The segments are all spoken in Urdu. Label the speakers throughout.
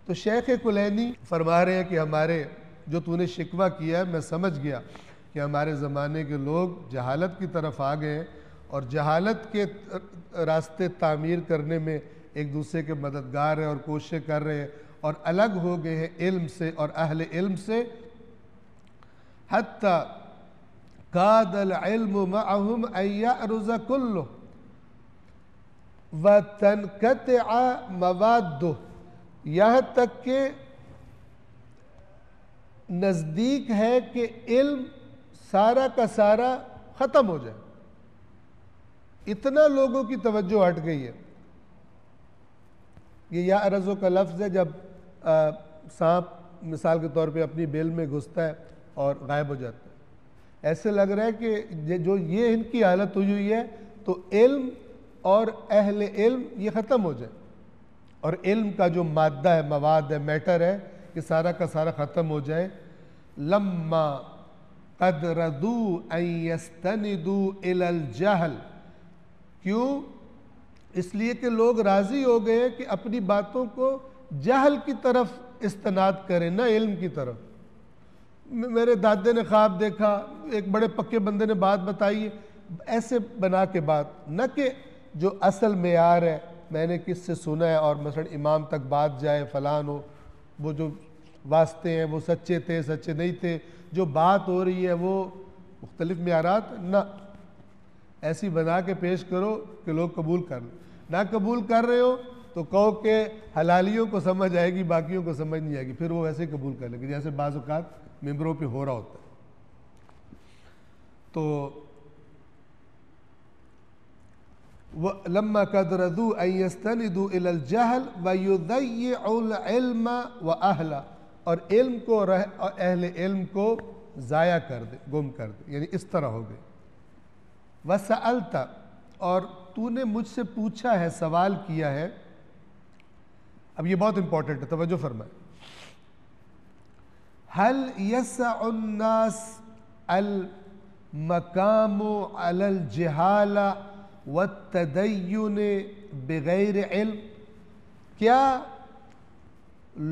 Speaker 1: تو شیخ کلینی فرما رہے ہیں کہ ہمارے جو تو نے شکوہ کیا ہے میں سمجھ گیا کہ ہمارے زمانے کے لوگ جہالت کی طرف آ گئے اور جہالت کے راستے تعمیر کرنے میں ایک دوسرے کے مددگار ہیں اور کوششیں کر رہے ہیں اور الگ ہو گئے ہیں علم سے اور اہل علم سے. حتی کاد العلم معهم ان یعرض کلہ وتنقطع موادہ، یہاں تک کہ نزدیک ہے کہ علم سارا کا سارا ختم ہو جائے. اتنا لوگوں کی توجہ ہٹ گئی ہے. یہ یعرض کا لفظ ہے جب سانپ مثال کے طور پہ اپنی بیل میں گھستا ہے اور غائب ہو جاتا ہے. ایسے لگ رہا ہے کہ جو یہ ان کی حالت ہوئی ہے تو علم اور اہل علم یہ ختم ہو جائے اور علم کا جو مادہ ہے، مواد ہے، میٹر ہے، یہ سارا کا سارا ختم ہو جائے. لما قد ردوا ان یستندوا الی الجہل، کیوں؟ اس لیے کہ لوگ راضی ہو گئے کہ اپنی باتوں کو جہل کی طرف استناد کریں، نہ علم کی طرف. میرے دادے نے خواب دیکھا، ایک بڑے پکے بندے نے بات بتائی، ایسے بنا کے بات، نہ کہ جو اصل معیار ہے میں نے کس سے سنا ہے اور مثلا امام تک بات جائے فلان ہو، وہ جو واسطے ہیں وہ سچے تھے سچے نہیں تھے، جو بات ہو رہی ہے وہ مختلف معیارات، نہ ایسی بنا کے پیش کرو کہ لوگ قبول کر لیں. نہ قبول کر رہے ہو تو کہو کہ حلالیوں کو سمجھ آئے گی باقیوں کو سمجھ نہیں آئے گی، پھر وہ ویسے قبول کر لیں گے جیسے بعض اوقات ممبروں پہ ہو رہا ہوتا ہے. تو لما قد ردوا ان یستندوا الی الجہل ویضیعوا العلم واہلہ، اور علم کو اور اہل علم کو ضائع کر دے، گم کر دے، یعنی اس طرح ہو گئے. وسألت، اور تو نے مجھ سے پوچھا ہے، سوال کیا ہے. اب یہ بہت امپورٹنٹ ہے، توجہ فرمائیں. هل يسع الناس المقام على الجهالة والتدين بغیر علم، کیا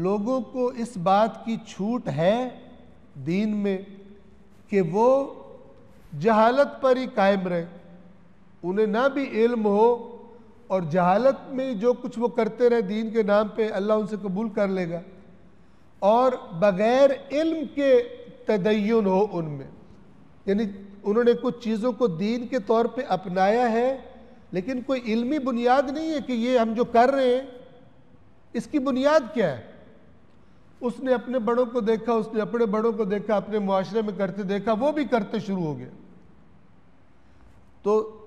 Speaker 1: لوگوں کو اس بات کی چھوٹ ہے دین میں کہ وہ جہالت پر ہی قائم رہے، انہیں نہ بھی علم ہو اور جہالت میں جو کچھ وہ کرتے رہے دین کے نام پہ اللہ ان سے قبول کر لے گا، اور بغیر علم کے تدین ہو ان میں، یعنی انہوں نے کچھ چیزوں کو دین کے طور پہ اپنایا ہے لیکن کوئی علمی بنیاد نہیں ہے کہ یہ ہم جو کر رہے ہیں اس کی بنیاد کیا ہے. اس نے اپنے بڑوں کو دیکھا، اس نے اپنے بڑوں کو دیکھا، اپنے معاشرے میں کرتے دیکھا، وہ بھی کرتے شروع ہو گئے. تو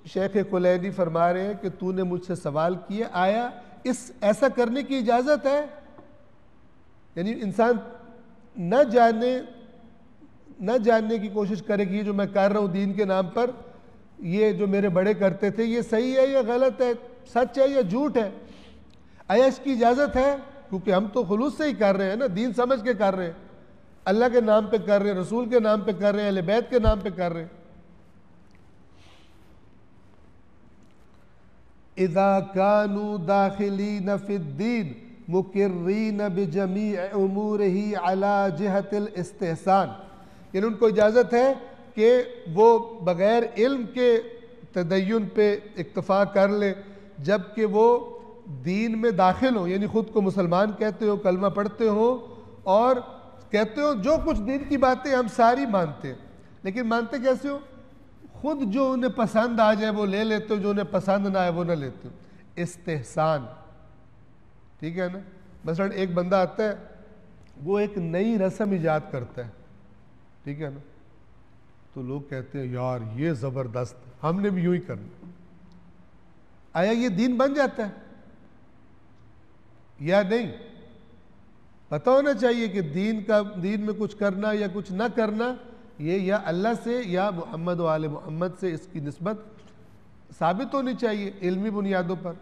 Speaker 1: شیخ کلینی فرما رہے ہیں کہ تو نے مجھ سے سوال کیا، آیا ایسا کرنے کی اجازت ہے؟ یعنی انسان نہ جاننے کی کوشش کرے کہ یہ جو میں کر رہا ہوں دین کے نام پر، یہ جو میرے بڑے کرتے تھے یہ صحیح ہے یا غلط ہے، سچ ہے یا جھوٹ ہے، آیا اس کی اجازت ہے؟ کیونکہ ہم تو خلوص سے ہی کر رہے ہیں نا، دین سمجھ کے کر رہے ہیں، اللہ کے نام پہ کر رہے ہیں، رسول کے نام پہ کر رہے ہیں، اہل بیت کے نام پہ کر رہے ہیں. اذا كانوا داخلین فی الدین مقرین بجمیع امورہ علی جہت الاستحسان، یعنی ان کو اجازت ہے کہ وہ بغیر علم کے تدین پہ اکتفا کر لے جبکہ وہ دین میں داخل ہوں، یعنی خود کو مسلمان کہتے ہو، کلمہ پڑھتے ہو اور کہتے ہو جو کچھ دین کی باتیں ہم ساری مانتے ہیں، لیکن مانتے کیسے ہو؟ خود جو انہیں پسند آ جائے وہ لے لیتے ہو، جو انہیں پسند نہ آئے وہ نہ لیتے ہو. استحسان، ٹھیک ہے نا. مثلا ایک بندہ آتا ہے وہ ایک نئی رسم ایجاد کرتا ہے، ٹھیک ہے نا، تو لوگ کہتے ہیں یار یہ زبردست، ہم نے بھی یوں ہی کرنا. آیا یہ دین بن جاتا ہے یا نہیں؟ پتہ ہونا چاہیے کہ دین میں کچھ کرنا یا کچھ نہ کرنا یہ یا اللہ سے یا محمد و آل محمد سے اس کی نسبت ثابت ہونی چاہیے علمی بنیادوں پر.